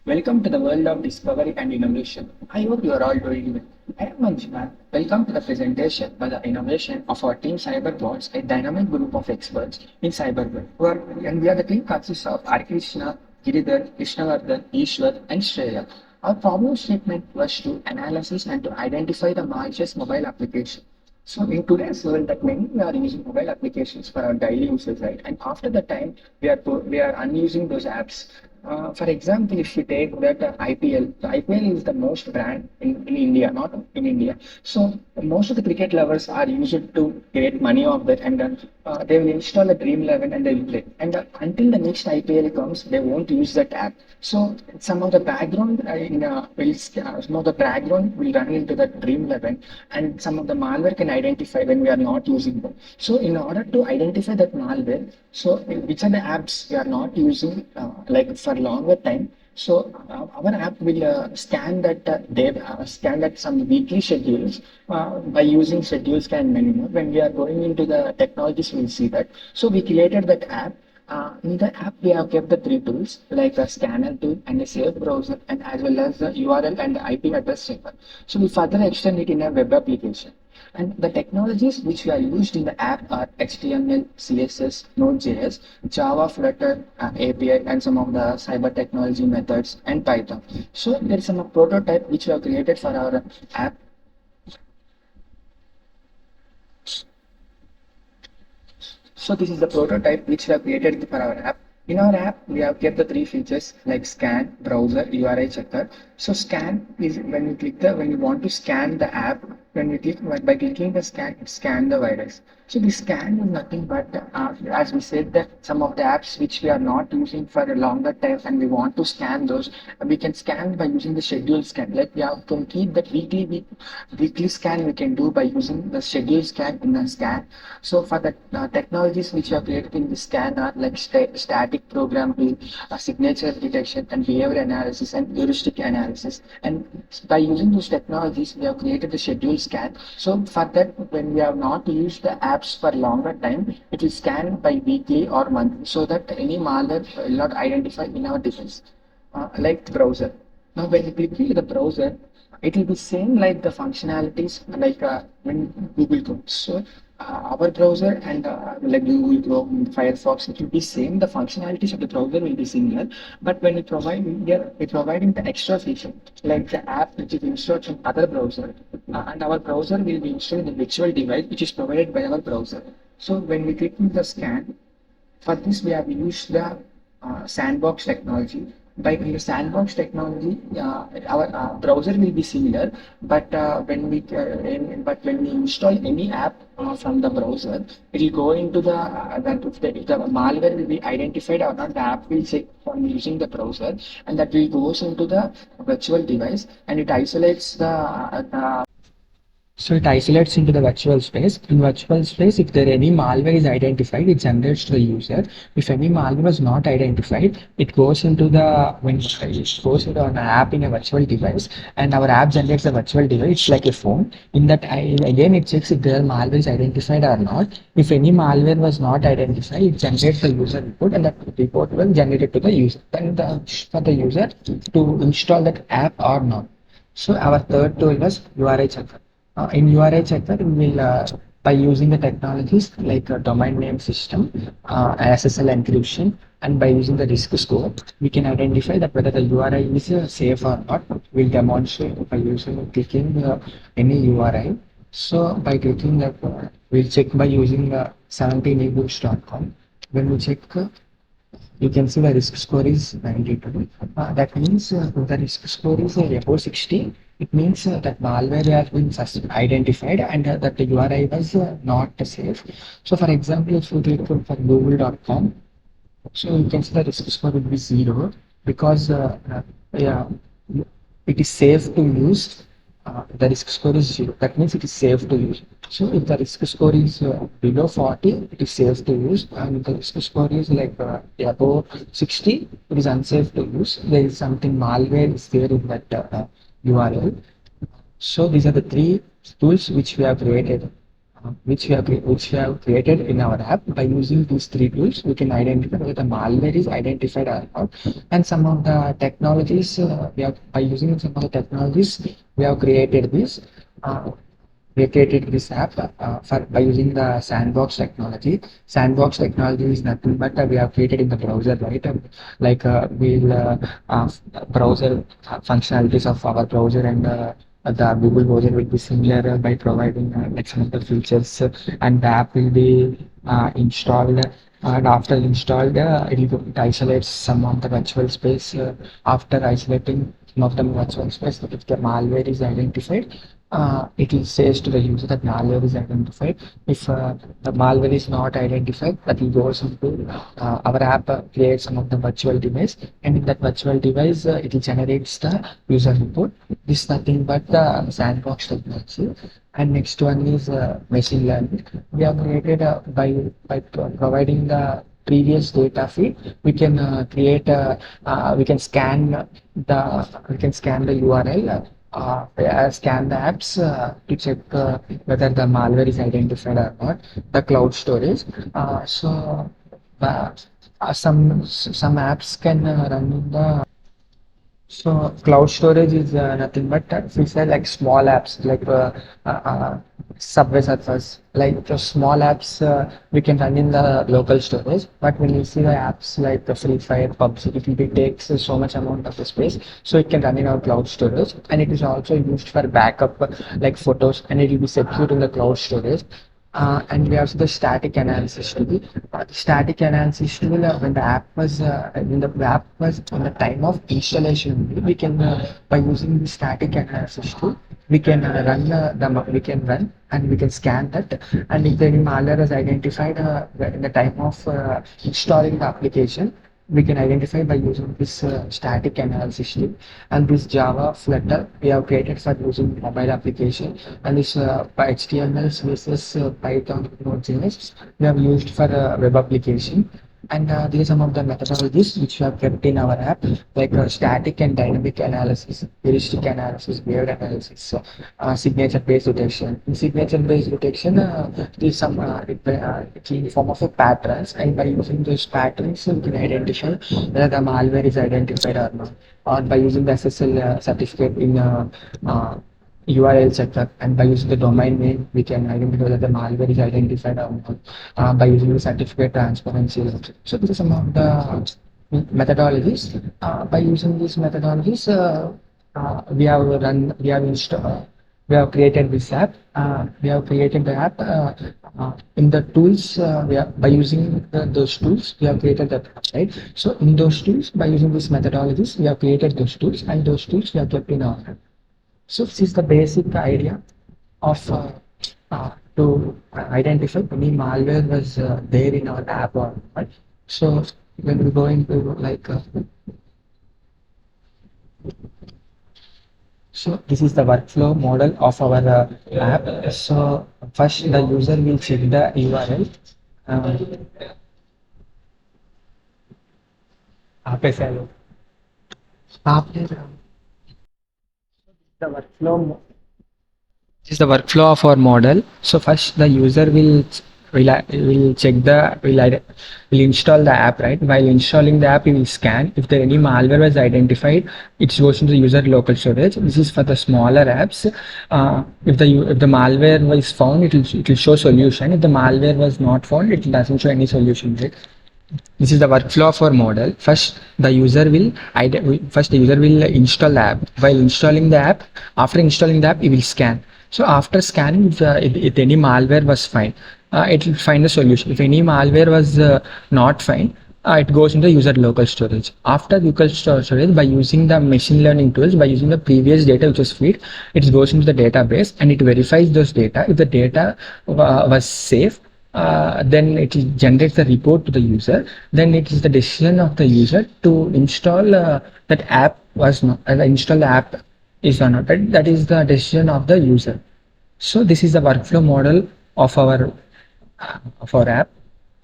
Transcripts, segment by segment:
Welcome to the world of discovery and innovation. I hope you are all doing well. I am Manjunath. Welcome to the presentation by the innovation of our team Cyberbots, a dynamic group of experts in cyberware. And we are the team consists of Krishna, Giridhar, Krishnavardhan, Ishwar, and Shreya. Our problem statement was to analyze and to identify the malicious mobile application. So in today's world, that many we are using mobile applications for our daily usage, right? And after the time, we are unusing those apps. For example, if you take that IPL, the IPL is the most brand in India, not in India. So most of the cricket lovers are used to get money off that, and they will install a Dream 11 and they will play. And until the next IPL comes, they won't use that app. So some of the background some of the background will run into the Dream 11, and some of the malware can identify when we are not using them. So in order to identify that malware, so which are the apps we are not using like for longer time. So our app will scan that some weekly schedules by using schedule scan many more. When we are going into the technologies, we'll see that. So we created that app. In the app, we have kept the three tools like a scanner tool and a safe browser, and as well as the URL and the IP address checker. So we further extend it in a web application. And the technologies which we are used in the app are HTML, CSS, Node.js, Java, Flutter, API, and some of the cyber technology methods, and Python. So there is some prototype which we have created for our app. So this is the prototype which we have created for our app. In our app, we have kept the three features like scan, browser, URI checker. So scan is when you want to scan the app, when we click by clicking the scan, it scan the virus. So the scan is nothing but as we said that some of the apps which we are not using for a longer time and we want to scan those, we can scan by using the schedule scan. Like we have to keep that weekly scan we can do by using the schedule scan in the scan. So for the technologies which are created in the scan are like static programming, signature detection, and behavior analysis and heuristic analysis. And by using those technologies, we have created the schedule scan. So for that, when we have not used the apps for longer time, it will scan by weekly or monthly, so that any malware will not identify in our device. Like the browser. Now, when you click the browser, it will be same like the functionalities like when Google Chrome. So our browser and like Google Chrome, Firefox, it will be same. The functionalities of the browser will be similar, but when we provide here, we providing the extra feature like the app which is installed from other browser, and our browser will be installed in the virtual device which is provided by our browser. So when we click on the scan, for this, we have used the sandbox technology. By the sandbox technology, our browser will be similar, but but when we install any app from the browser, it will go into that if the malware will be identified or not. The app will check from using the browser, and that will goes into the virtual device, and it isolates the so it isolates into the virtual space. In virtual space, if there any malware is identified, it generates to the user. If any malware is not identified, it goes into the when it goes into an app in a virtual device, and our app generates a virtual device. It's like a phone. In that, again, it checks if their malware is identified or not. If any malware was not identified, it generates the user report, and that report will generate it to the user. Then for the user to install that app or not. So our third tool was URI checker. In URI checker, we will by using the technologies like domain name system, SSL encryption, and by using the risk score, we can identify that whether the URI is safe or not. We'll demonstrate by using clicking any URI. So by clicking that, we'll check by using 17ebooks.com. When we check, you can see the risk score is 92. That means the risk score is above 60. It means that malware has been identified and that the URI was not safe. So for example, if you click for google.com, so you can see the risk score will be 0 because yeah, it is safe to use. The risk score is 0. That means it is safe to use. So if the risk score is below 40, it is safe to use. And if the risk score is like above 60, it is unsafe to use. There is something malware is there in that URL. So these are the three tools which we have created which we have created in our app. By using these three tools, we can identify whether the malware is identified or not. And some of the technologies we have by using some of the technologies we have created this. We created this app by using the sandbox technology. Sandbox technology is nothing but we have created in the browser, right? Like we'll browser functionalities of our browser and the Google browser will be similar by providing like some of the features, and the app will be installed. And after installed, it isolates some of the virtual space. After isolating some of the virtual space, if the malware is identified, it will says to the user that malware is identified. If the malware is not identified, that will goes into our app creates some of the virtual device, and in that virtual device, it will generates the user report. This is nothing but the sandbox technology. And next one is machine learning. We have created providing the previous data feed. We can we can scan the URL, scan the apps to check whether the malware is identified or not. The cloud storage. Uh, some apps can run in the cloud storage is nothing but feature like small apps like Subway Surfers. Like the small apps we can run in the local storage, but when you see the apps like the Free Fire, PUBG, it will be takes so much amount of the space, so it can run in our cloud storage, and it is also used for backup like photos, and it will be secured in the cloud storage. And we have the static analysis tool. The static analysis tool, when the app was on the time of installation, we can by using the static analysis tool, we can we can run and we can scan that. And if any malware is identified in the time of installing the application, we can identify by using this static analysis tool. And this Java Flutter we have created for using mobile application, and this by HTML, CSS, Python, Node.js we have used for web application. And these are some of the methodologies which we have kept in our app, like static and dynamic analysis, heuristic analysis, weird analysis, signature-based detection. In signature-based detection, there is some it's in the form of a patterns, and by using those patterns, we can identify whether the malware is identified or not. Or by using the SSL certificate in URL checker, and by using the domain name, we can identify whether the malware is identified or not by using the certificate transparency. So these are some of the methodologies. By using these methodologies, we have created this app. We have created the app in the tools. By using those tools, we have created that app, right? So in those tools, by using these methodologies, we have created those tools, and those tools we have kept in our app. So this is the basic idea of to identify any malware was there in our app or not. So when we go into like so this is the workflow model of our app. So first the user will check the URL. आपे से लो आपने the workflow This is the workflow of our model. So first the user will check will install the app, right? While installing the app, he will scan. If there any malware was identified, it goes into the user local storage. This is for the smaller apps. If the malware was found, it will show solution. If the malware was not found, it doesn't show any solution, right? This is the workflow of our model. First, the user will install the app. While installing the app, after installing the app, he will scan. So after scanning, if any malware was found, it will find the solution. If any malware was not found, it goes into user local storage. After local storage, by using the machine learning tools, by using the previous data which was feed, it goes into the database and it verifies those data. If the data was safe, then it generates the report to the user. Then it is the decision of the user to install that app was not install the app is or not. That is the decision of the user. So this is the workflow model of our app.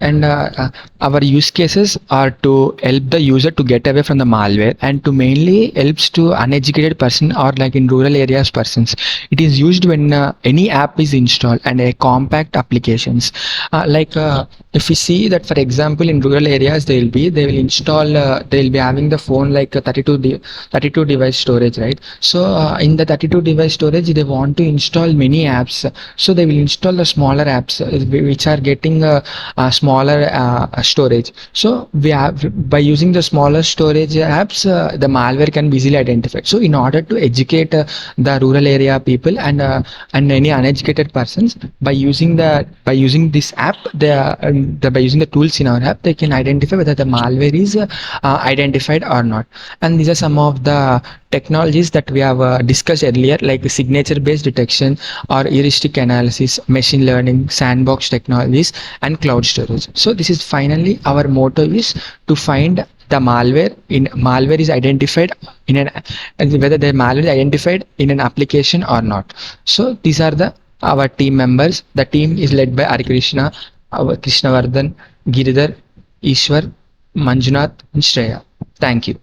And our use cases are to help the user to get away from the malware, and to mainly helps to uneducated person or like in rural areas persons. It is used when any app is installed and a compact applications. If we see that, for example, in rural areas they will install they will be having the phone like a 32 device storage, right? So in the 32 device storage they want to install many apps, so they will install the smaller apps which are getting smaller storage. So we have, by using the smaller storage apps, the malware can be easily identified. So in order to educate the rural area people and any uneducated persons, by using this app, by using the tools in our app, they can identify whether the malware is identified or not. And these are some of the technologies that we have discussed earlier, like signature based detection or heuristic analysis, machine learning, sandbox technologies, and cloud storage. So this is finally our motto is to find the malware is identified in an, and whether the malware is identified in an application or not. So these are the our team members. The team is led by Arikrishna, our Krishnavardhan, Giridhar, Ishwar, Manjunath, and Shreya. Thank you.